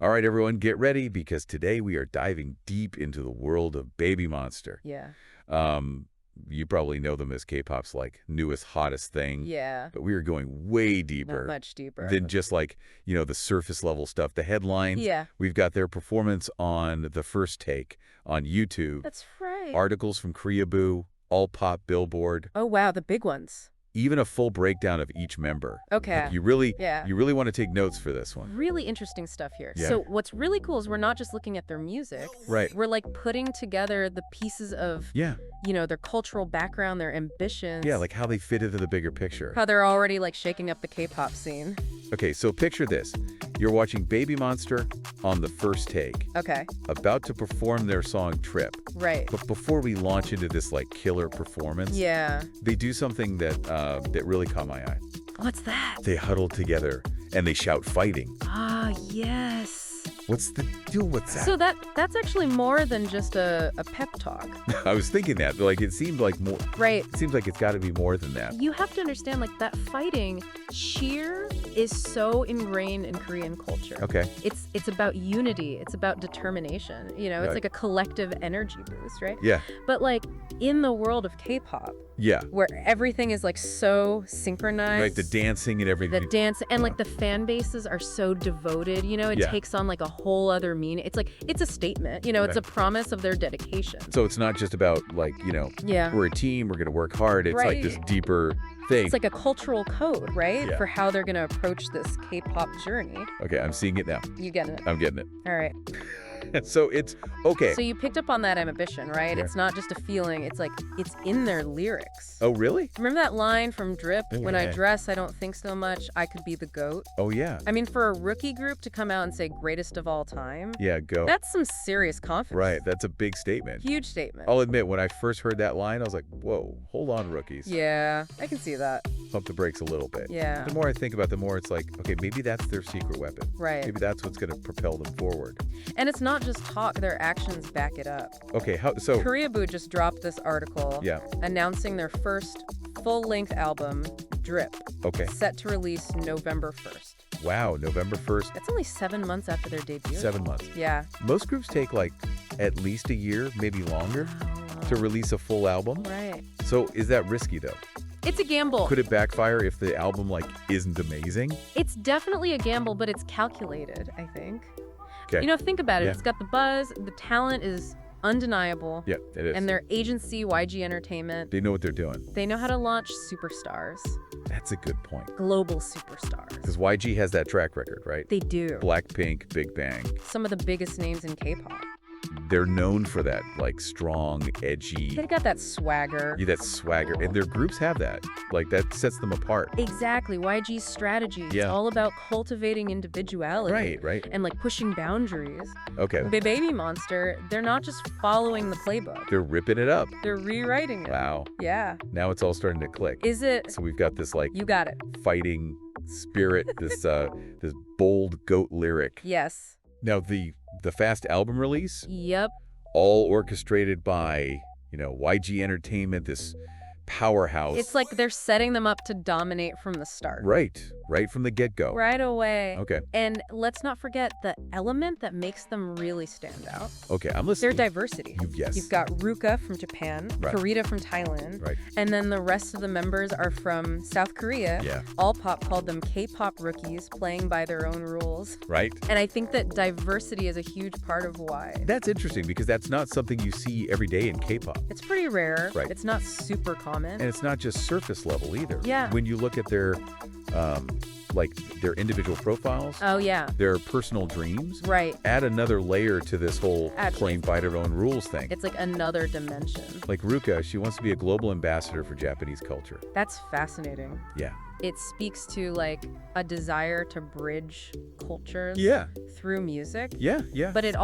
All right, everyone, get ready because today we are diving deep into the world of Babymonster. Yeah. You probably know them as K-pop's like newest, hottest thing. Yeah. But we are going way deeper. Not much deeper. Than just like, the surface level stuff. The headlines. Yeah. We've got their performance on The First Take on YouTube. That's right. Articles from 𝐒𝐫𝐤𝐫𝐤, All Pop Billboard. Oh, wow. The big ones. Even a full breakdown of each member. Okay. You really want to take notes for this one. Really interesting stuff here. Yeah. So what's really cool is we're not just looking at their music. Right. We're like putting together the pieces of, their cultural background, their ambitions. Yeah, like how they fit into the bigger picture. How they're already like shaking up the K-pop scene. Okay, so picture this. You're watching Babymonster on The First Take. Okay. About to perform their song Trip. Right. But before we launch into this like killer performance, they do something that really caught my eye. What's that? They huddle together and they shout fighting. Ah, yes. What's the deal with that? So that's actually more than just a pep talk. I was thinking that. Like, it seemed like more. Right. It seems like it's got to be more than that. You have to understand, like, that fighting, cheer is so ingrained in Korean culture. Okay. It's about unity. It's about determination. It's like a collective energy boost, right? Yeah. But, like, in the world of K-pop, where everything is, like, so synchronized. Right, the dancing and everything. The dance, and, like, the fan bases are so devoted, it takes on, like, a whole other meaning. It's like, it's a statement, it's a promise of their dedication. So it's not just about, like, we're a team, we're going to work hard. It's like this deeper thing. It's like a cultural code, right? For how they're going to approach this K-pop journey. Okay, I'm seeing it now. You getting it? I'm getting it. All right. So it's okay. So you picked up on that ambition, right? Yeah. It's not just a feeling. It's like, it's in their lyrics. Oh, really? Remember that line from Drip? Yeah. When I dress, I don't think so much. I could be the GOAT. Oh, yeah. I mean, for a rookie group to come out and say greatest of all time. Yeah, go. That's some serious confidence. Right. That's a big statement. Huge statement. I'll admit, when I first heard that line, I was like, whoa, hold on, rookies. Yeah, I can see that. Pump the brakes a little bit. Yeah. The more I think about it, the more it's like, okay, maybe that's their secret weapon. Right. Maybe that's what's going to propel them forward. And it's not just talk. Their actions back it up. Okay, so 𝐒𝐫𝐤𝐫𝐤 just dropped this article announcing their first full-length album, Drip. Okay. Set to release November 1st. Wow, November 1st. That's only 7 months after their debut. 7 months. Yeah. Most groups take like at least a year, maybe longer, to release a full album. Right. So is that risky though? It's a gamble. Could it backfire if the album like isn't amazing? It's definitely a gamble, but it's calculated, I think. Okay. Think about it. It's got the buzz. The talent is undeniable. Yeah, it is. And their agency, �YG Entertainment, They know what they're doing. they know how to launch superstars. That's a good point. Global superstars. Because YG has that track record, right? They do. Blackpink, Big Bang. Some of the biggest names in K-pop. They're known for that, like strong, edgy. They got that swagger. Yeah, that swagger. And their groups have that. Like, that sets them apart. Exactly. YG's strategy. It's all about cultivating individuality. Right. And like pushing boundaries. Okay. Babymonster, they're not just following the playbook. They're ripping it up. They're rewriting it. Wow. Yeah. Now it's all starting to click. Is it? So we've got this like You got it. fighting spirit, this this bold goat lyric. Yes. Now the fast album release, Yep. all orchestrated by, YG Entertainment, this powerhouse. It's like they're setting them up to dominate from the start. Right from the get-go. Right away. Okay. And let's not forget the element that makes them really stand out. Okay, I'm listening. Their diversity. Yes. You've got Ruka from Japan, Right. Karita from Thailand, Right. and then the rest of the members are from South Korea. Yeah. All Pop called them K-pop rookies, playing by their own rules. Right. And I think that diversity is a huge part of why. That's interesting because that's not something you see every day in K-pop. It's pretty rare. Right. It's not super common. And it's not just surface level either. Yeah. When you look at their their individual profiles, Oh, yeah. their personal dreams, Right. add another layer to this whole playing by their own rules thing. It's like another dimension. Like Ruka, she wants to be a global ambassador for Japanese culture. That's fascinating. Yeah. It speaks to like a desire to bridge cultures through music. Yeah. But it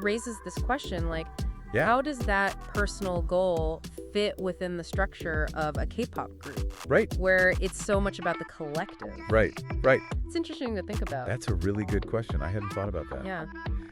raises this question, like, how does that personal goal fit within the structure of a K-pop group? Right. Where it's so much about the collective. Right. It's interesting to think about. That's a really good question. I hadn't thought about that. Yeah.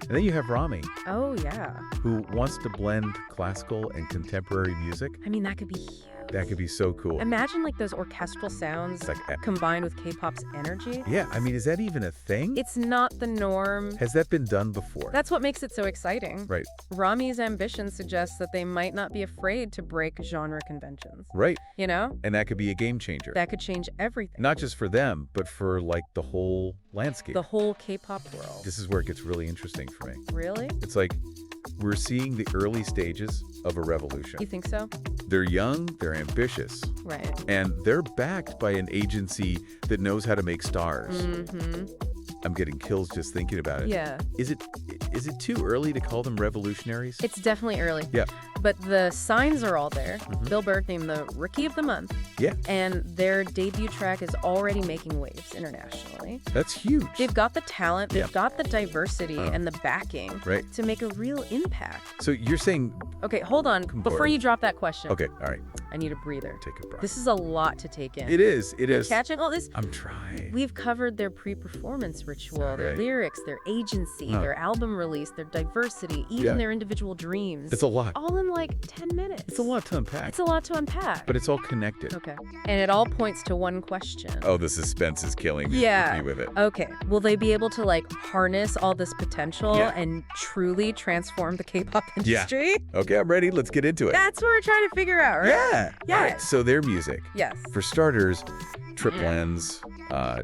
And then you have Rami. Oh, yeah. Who wants to blend classical and contemporary music. I mean, that could be huge. That could be so cool. Imagine like those orchestral sounds Like, combined with K-pop's energy. yeah, I mean, is that even a thing? It's not the norm. Has that been done before? That's what makes it so exciting. Right. Rami's ambition suggests that they might not be afraid to break genre conventions. Right. You know? And that could be a game changer. That could change everything. Not just for them, but for like the whole landscape. The whole K-pop world. This is where it gets really interesting for me. Really? It's like we're seeing the early stages of a revolution. You think so? They're young, they're ambitious, Right. and they're backed by an agency that knows how to make stars. Mm-hmm. I'm getting chills just thinking about it. Yeah. Is it too early to call them revolutionaries? It's definitely early. Yeah. But the signs are all there. Billboard named the Rookie of the Month. Yeah. And their debut track is already making waves internationally. That's huge. They've got the talent, they've Yeah. got the diversity and the backing Right. to make a real impact. So you're saying... Okay, hold on. Before you drop that question, Okay, all right. I need a breather. Take a breath. This is a lot to take in. It is. It is. Catching all this? I'm trying. We've covered their pre-performance ritual, their Right. lyrics, their agency, their album release, their diversity, even Yeah. their individual dreams. It's a lot. All in like 10 minutes. It's a lot to unpack. It's a lot to unpack. But it's all connected. Okay. And it all points to one question. Oh, the suspense is killing me. Yeah. Hit me with it. Okay. Will they be able to like harness all this potential Yeah. and truly transform the K-pop industry? Okay, I'm ready. Let's get into it. That's what we're trying to figure out, right? Yeah. Yeah. All right, so their music. Yes. For starters, trip blends,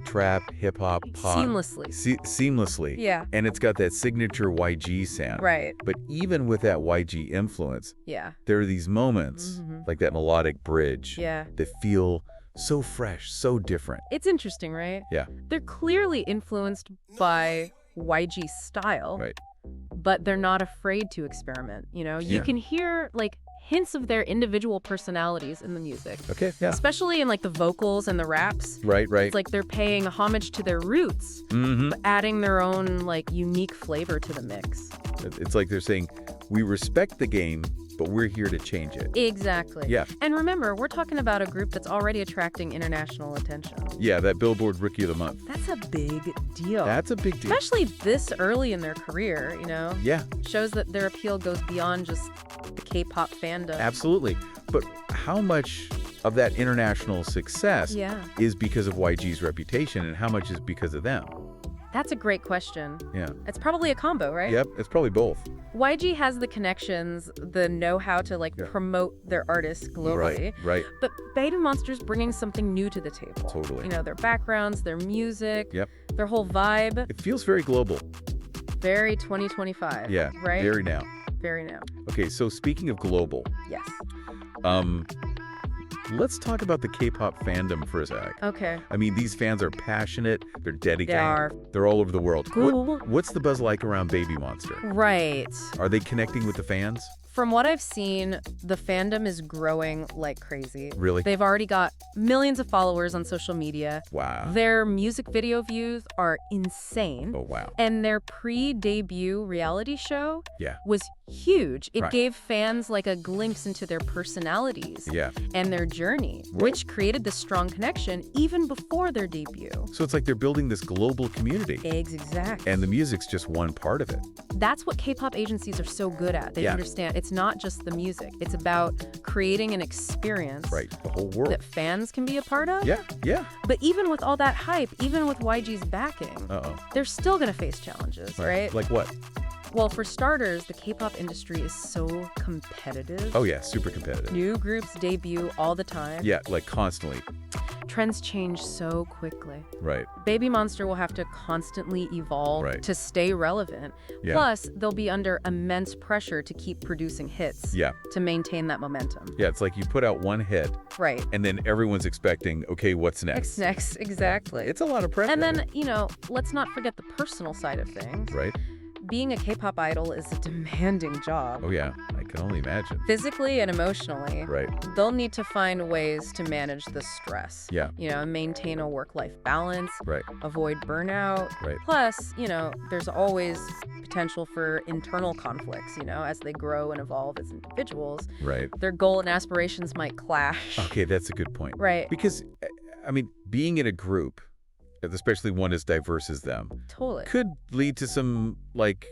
trap, hip-hop, pop. Seamlessly. Seamlessly. Yeah. And it's got that signature YG sound. Right. But even with that YG influence, Yeah. there are these moments, like that melodic bridge, Yeah. that feel so fresh, so different. It's interesting, right? Yeah. They're clearly influenced by YG style, Right. but they're not afraid to experiment. You know, you Yeah. can hear like hints of their individual personalities in the music, Okay, yeah. especially in like the vocals and the raps. Right, right. It's like they're paying homage to their roots, Mm-hmm. but adding their own like unique flavor to the mix. It's like they're saying, we respect the game, but we're here to change it. Exactly. Yeah. And remember, we're talking about a group that's already attracting international attention. Yeah, that Billboard Rookie of the Month. That's a big deal. That's a big deal. Especially this early in their career, you know? Yeah, Shows that their appeal goes beyond just the K-pop fandom. absolutely. But how much of that international success Yeah. is because of YG's reputation and how much is because of them? That's a great question. Yeah. It's probably a combo, right? Yep, it's probably both. YG has the connections, the know-how to like Yeah. promote their artists globally. Right. But Babymonster's bringing something new to the table. Totally. You know, their backgrounds, their music, Yep. their whole vibe. It feels very global. Very 2025. Yeah. Right? Very now. Very now. Okay, so speaking of global, Yes. let's talk about the K-pop fandom for a sec. Okay. I mean, these fans are passionate, they're dedicated. They are. They're all over the world. Cool. What's the buzz like around Babymonster? Right. Are they connecting with the fans? From what I've seen, the fandom is growing like crazy. Really? They've already got millions of followers on social media. Wow. Their music video views are insane. Oh, wow. And their pre-debut reality show Yeah. was huge. It Right. gave fans like a glimpse into their personalities Yeah. and their journey, which created this strong connection even before their debut. So it's like they're building this global community. Exactly. And the music's just one part of it. That's what K-pop agencies are so good at. They Yeah. understand it's not just the music. It's about creating an experience Right. The whole world. that fans can be a part of. Yeah. Yeah. But even with all that hype, even with YG's backing, Uh-oh. they're still going to face challenges, right? Like what? Well, for starters, the K-pop industry is so competitive. Oh, yeah. Super competitive. New groups debut all the time. Yeah. Like constantly. Trends change so quickly. Right. Babymonster will have to constantly evolve Right. to stay relevant. Yeah. Plus, they'll be under immense pressure to keep producing hits Yeah. to maintain that momentum. Yeah. It's like you put out one hit Right. and then everyone's expecting, okay, what's next? Next, exactly. It's a lot of pressure. And then, you know, let's not forget the personal side of things. Right. Being a K-pop idol is a demanding job. Oh, yeah. I can only imagine. Physically and emotionally. Right. They'll need to find ways to manage the stress. Yeah. You know, maintain a work-life balance, Right. avoid burnout. Right. Plus, you know, there's always potential for internal conflicts, you know, as they grow and evolve as individuals. Right. Their goal and aspirations might clash. Okay. That's a good point. Right. Because, I mean, being in a group, especially one as diverse as them, Totally. could lead to some, like,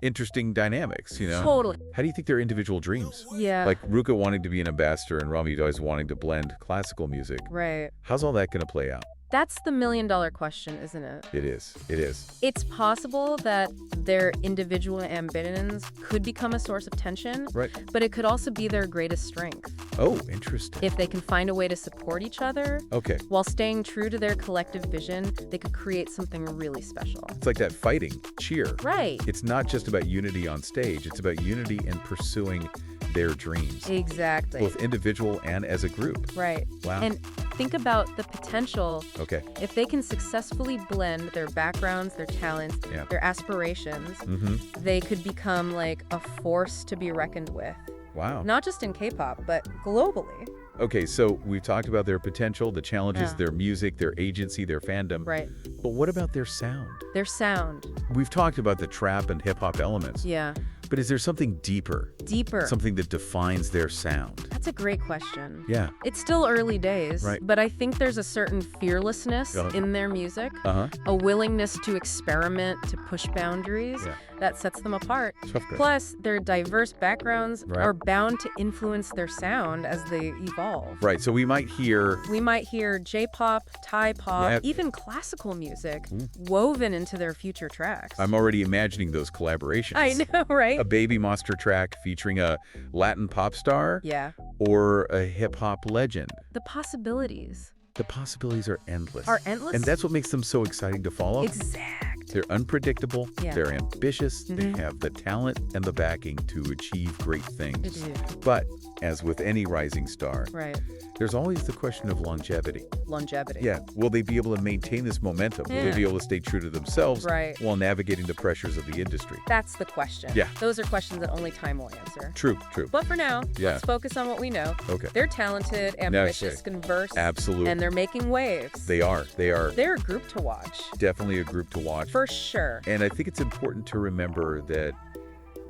interesting dynamics, you know? Totally. How do you think their individual dreams? Yeah. Like 𝐿𝐼𝐻 wanting to be an ambassador and Ramirez wanting to blend classical music. Right. How's all that going to play out? That's the million-dollar question, isn't it? It is. It is. It's possible that their individual ambitions could become a source of tension, Right. but it could also be their greatest strength. Oh, interesting. If they can find a way to support each other, Okay. while staying true to their collective vision, they could create something really special. It's like that fighting, cheer. Right. It's not just about unity on stage. It's about unity in pursuing their dreams. Exactly. Both individual and as a group. Right. Wow. And think about the potential. Okay. If they can successfully blend their backgrounds, their talents, Yeah. their aspirations, Mm-hmm. they could become like a force to be reckoned with. Wow. Not just in K-pop, but globally. Okay, so we've talked about their potential, the challenges, Yeah. their music, their agency, their fandom. Right. But what about their sound? Their sound. We've talked about the trap and hip-hop elements. Yeah. But is there something deeper? Deeper. Something that defines their sound? That's a great question. Yeah. It's still early days, Right. but I think there's a certain fearlessness Uh-huh. in their music, Uh-huh. a willingness to experiment, to push boundaries Yeah. that sets them apart. Tough guy. Plus, their diverse backgrounds Right. are bound to influence their sound as they evolve. Right, so we might hear... We might hear J-pop, Thai pop, Yeah. even classical music woven into their future tracks. I'm already imagining those collaborations. I know, right? A Babymonster track featuring a Latin pop star Yeah. or a hip-hop legend. The possibilities The possibilities are endless. are endless. And that's what makes them so exciting to follow. Exact. They're unpredictable, Yeah. they're ambitious, they Mhm. have the talent and the backing to achieve great They things. do. But, as with any rising star, Right. there's always the question of longevity. Longevity. Yeah, will they be able to maintain this momentum? Will Yeah. they be able to stay true to themselves Right. while navigating the pressures of the industry? That's the question. Yeah. Those are questions that only time will answer. True, true. But for now, Yeah. let's focus on what we know. Okay. They're talented, ambitious, converse, Absolutely. and they're making waves. They are. They're a group to watch. Definitely a group to watch. For sure. And I think it's important to remember that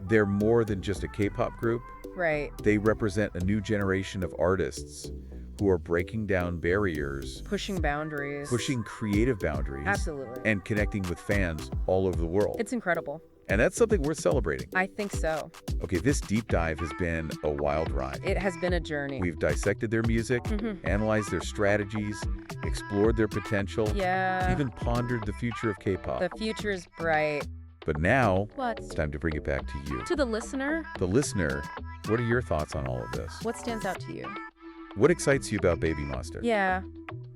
they're more than just a K-pop group. Right. They represent a new generation of artists who are breaking down barriers, Pushing boundaries. pushing creative boundaries, Absolutely. and connecting with fans all over the world. It's incredible. And that's something worth celebrating. I think so. Okay, this deep dive has been a wild ride. It has been a journey. We've dissected their music, Mhm. analyzed their strategies, explored their potential, Yeah. even pondered the future of K-pop. The future is bright. But now, What? it's time to bring it back to you. To the listener, The listener, what are your thoughts on all of this? what stands out to you? What excites you about Babymonster? Yeah.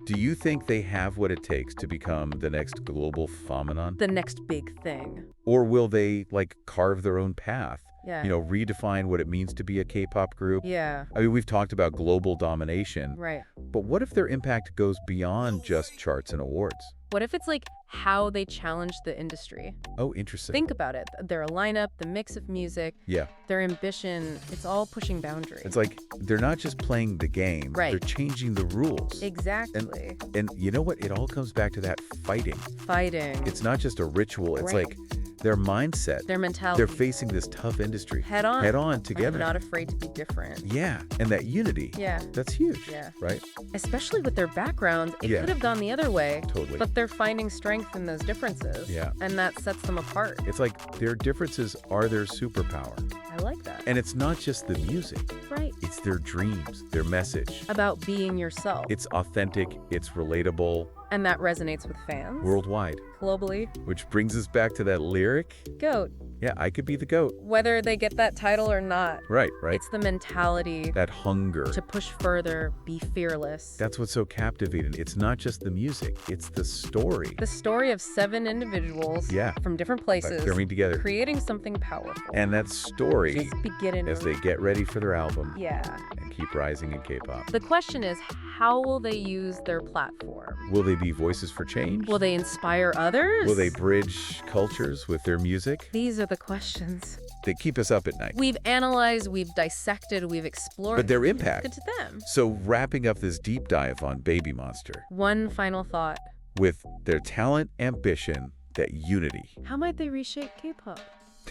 Do you think they have what it takes to become the next global phenomenon? The next big thing. Or will they, like, carve their own path? Yeah. You know, redefine what it means to be a K-pop group? Yeah. I mean, we've talked about global domination, Right. but what if their impact goes beyond just charts and awards? What if it's like how they challenge the industry? Oh, interesting. Think about it. Their lineup, the mix of music, Yeah, their ambition, it's all pushing boundaries. it's like they're not just playing the game, Right. they're changing the rules. Exactly. And you know what? It all comes back to that fighting. Fighting. It's not just a ritual, it's Right. like their mindset. Their mentality. They're facing this tough industry Head on. head on Like, together. not afraid to be different. Yeah, and that unity. Yeah. That's huge. Yeah. Right? Especially with their backgrounds, it Yeah. could have gone the other way. Totally. But they're finding strength in those differences. Yeah. And that sets them apart. It's like their differences are their superpower. I like that. And it's not just the music, Right. it's their dreams, their message. About being yourself. It's authentic, it's relatable, And that resonates with fans. worldwide. Globally. Which brings us back to that lyric. Goat. Yeah, I could be the GOAT. Whether they get that title or not. Right, right. It's the mentality That hunger. to push further, be fearless. That's what's so captivating. It's not just the music, it's the story. The story of 7 individuals Yeah. from different places Coming together. creating something powerful. And that story, Just beginning as they get ready for their album Yeah. and keep rising in K-pop. The question is, how will they use their platform? Will they be voices for change? Will they inspire others? Will they bridge cultures with their music? These are the questions. They keep us up at night. We've analyzed, we've dissected, we've explored. But their It's impact. good to them. So wrapping up this deep dive on Babymonster, One final thought. with their talent, ambition, that unity How might they reshape K-pop?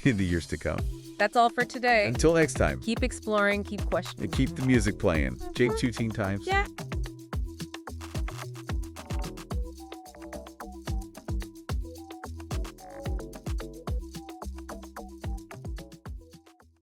in the years to come. That's all for today. Until next time, Keep exploring, keep questioning. and keep the music playing. Jake 2 Teen Times. Yeah.